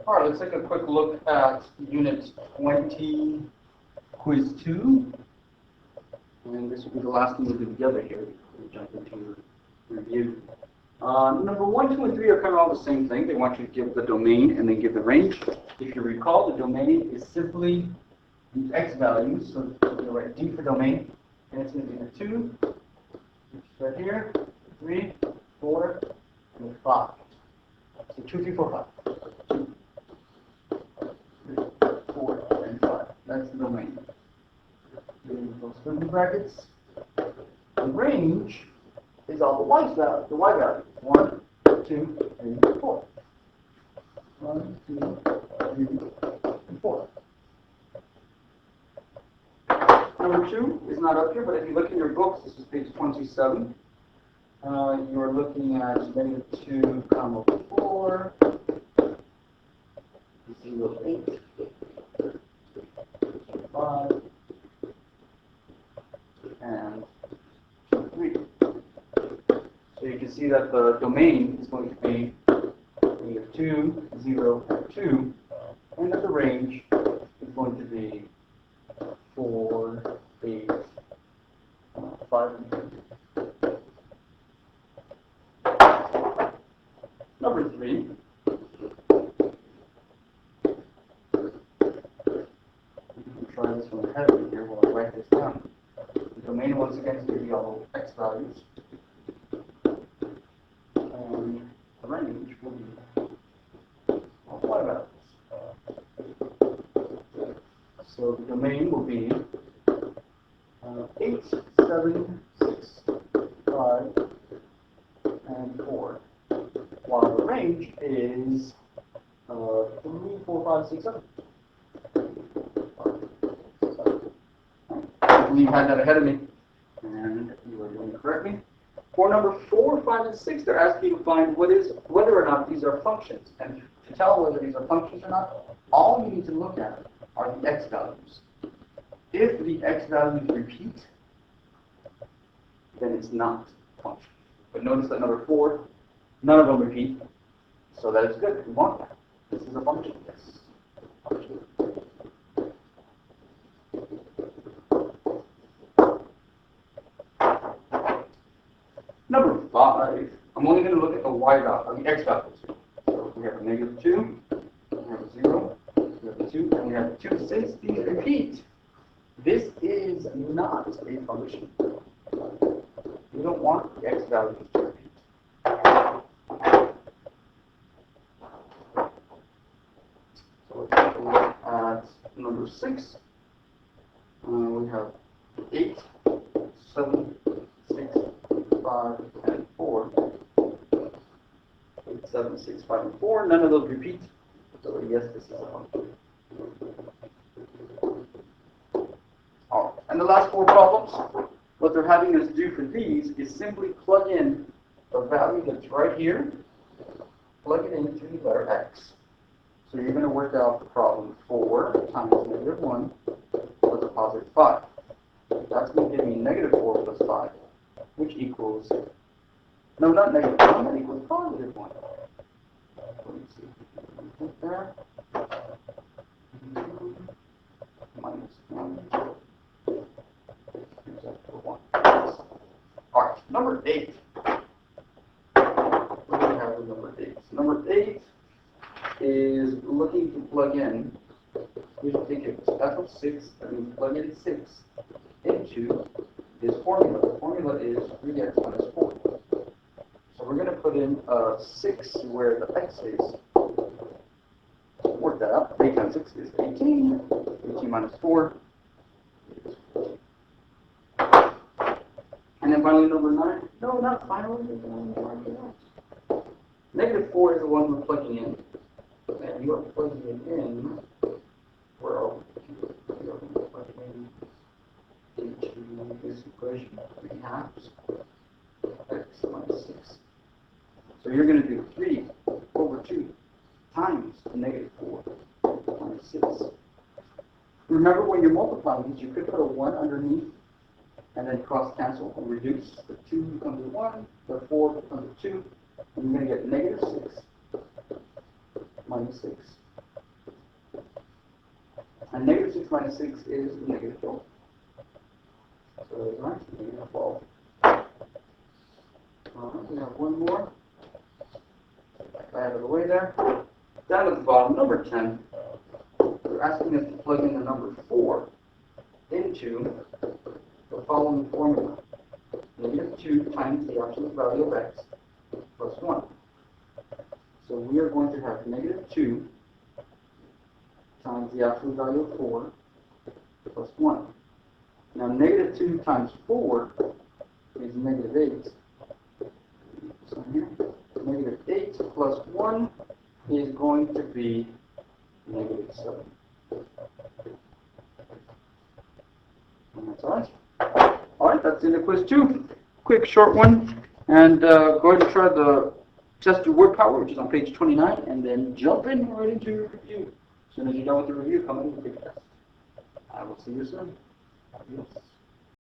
All right, let's take a quick look at Unit 20, Quiz 2. And this will be the last thing we'll do together here. We'll jump into review. Number 1, 2, and 3 are kind of all the same thing. They want you to give the domain and then give the range. If you recall, the domain is simply these x values. So you're going to write D for domain, and it's going to be the 2, which is right here, 3, 4, and 5. So 2, 3, 4, 5. 2, 3, 4, and 5. That's the domain. Those curly brackets. The range is all the y values. The y values. 1, 2, 3, 4. 1, 2, 3, and 4. Number 2 is not up here, but if you look in your books, this is page 27. You're looking at -2, 4, 0, 8, 5, and 2, 3. So you can see that the domain is going to be -2, 0, and 2, and that the range is going to be 4, 8, 5, and 2. Number 3. Try this one ahead of me here while I write this down. The domain once again is going to be all x values. And the range will be all y values. So the domain will be 8, 7, 6, 5, and 4. While the range is 3, 4, 5, 6, 7. You had that ahead of me, and you were doing it correctly. For number 4, 5, and 6, they're asking you to find whether or not these are functions. And to tell whether these are functions or not, all you need to look at are the x values. If the x values repeat, then it's not a function. But notice that number 4, none of them repeat, so that is good. We want that. This is a function. Yes. Function. Number 5, I'm only going to look at the y value, the x values. So we have a -2, we have a 0, we have a 2, and we have a 2. Since these repeat, this is not a function. We don't want the x values to repeat. So let's take a look at number 6. We have 8, 7, 6, 5, and 4. 8, 7, 6, 5, and 4. None of those repeat. So yes, this is a function. All right. And the last 4 problems, what they're having us do for these is simply plug in the value that's right here, plug it into the letter x. So you're going to work out the problem 4 times -1 plus a positive 5. That's going to give me -4 plus 5. Which equals, no, not -1, that equals +1. Let me see. Put there. -1. Here's that for 1. All right, number 8. What do we have with number 8? So number 8 is looking to plug in. We should think it's f of 6, that means plug in 6 into this formula. The formula is 3x minus 4. So we're going to put in 6 where the x is. Work that out. 8 times 6 is 18. 18 minus 4 is 14. And then finally number 9. No, not finally. -4 is the one we're plugging in. And you are plugging it in. Where are we? You're plugging in into this equation, 3 halves, x minus 6. So you're going to do 3 over 2 times the -4 minus 6. Remember, when you're multiplying these, you could put a 1 underneath and then cross cancel and reduce. The 2 becomes a 1, the 4 becomes a 2, and you're going to get -6 minus 6 And negative 6 minus 6 is negative 12. So there's our answer, negative 12. Alright, we have one more. Out of the way there. Down at the bottom, number 10, they're asking us to plug in the number 4 into the following formula. Negative 2 times the absolute value of x plus 1. So we are going to have negative 2 times the absolute value of 4 plus 1. Now negative 2 times 4 is negative 8. So here, negative 8 plus 1 is going to be negative 7. And that's all right. All right, that's in the quiz 2. Quick, short one. And go ahead and try the test your word power, which is on page 29, and then jump in right into your review. As soon as you're done with the review, come in and take a test. I will see you soon. Adios.